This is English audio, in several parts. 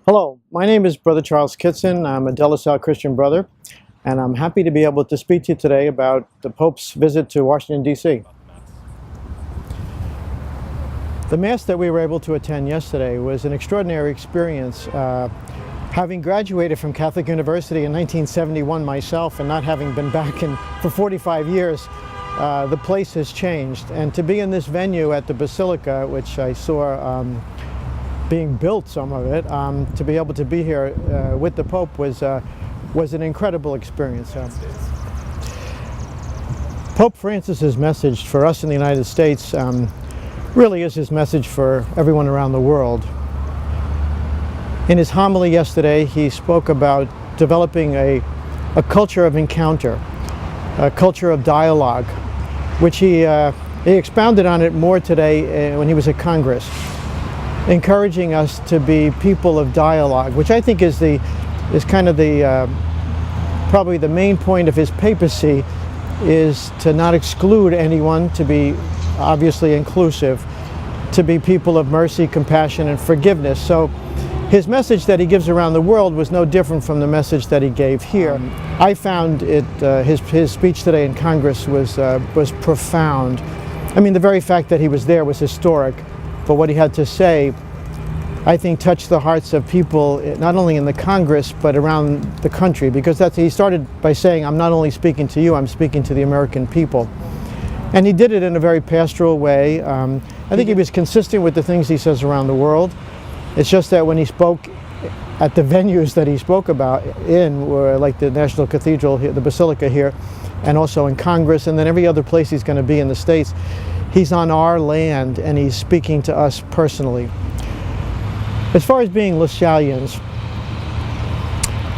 Hello, my name is Brother Charles Kitson. I'm a De La Salle Christian brother, and I'm happy to be able to speak to you today about the Pope's visit to Washington, D.C. The Mass that we were able to attend yesterday was an extraordinary experience. Having graduated from Catholic University in 1971 myself and not having been back for 45 years, the place has changed. And to be in this venue at the Basilica, which I saw being built, some of it, to be able to be here with the Pope was an incredible experience. Pope Francis's message for us in the United States really is his message for everyone around the world. In his homily yesterday, he spoke about developing a culture of encounter, a culture of dialogue, which he expounded on it more today when he was at Congress, encouraging us to be people of dialogue, which I think is kind of probably the main point of his papacy, is to not exclude anyone, to be obviously inclusive, to be people of mercy, compassion, and forgiveness. So his message that he gives around the world was no different from the message that he gave here. I found it his speech today in Congress was profound. I mean, the very fact that he was there was historic. But what he had to say, I think, touched the hearts of people, not only in the Congress, but around the country. Because he started by saying, I'm not only speaking to you, I'm speaking to the American people. And he did it in a very pastoral way. I think he was consistent with the things he says around the world. It's just that when he spoke at the venues that he spoke about like the National Cathedral, the Basilica here, and also in Congress, and then every other place he's going to be in the States, he's on our land and he's speaking to us personally. As far as being LaSallians,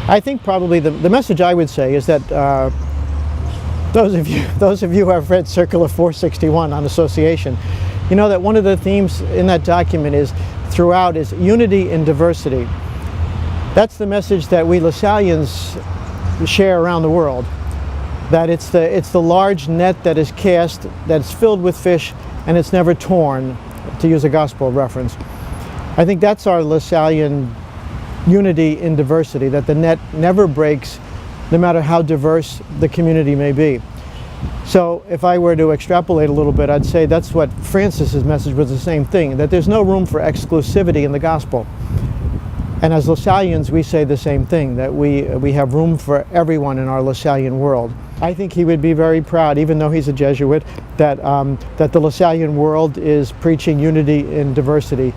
I think probably the message I would say is that those of you who have read Circular 461 on association, you know that one of the themes in that document throughout is unity in diversity. That's the message that we LaSallians share around the world. That it's the large net that is cast, that's filled with fish, and it's never torn, to use a gospel reference. I think that's our LaSallian unity in diversity, that the net never breaks, no matter how diverse the community may be. So if I were to extrapolate a little bit, I'd say that's what Francis's message was, the same thing, that there's no room for exclusivity in the gospel. And as LaSallians, we say the same thing, that we have room for everyone in our LaSallian world. I think he would be very proud, even though he's a Jesuit, that the LaSallian world is preaching unity in diversity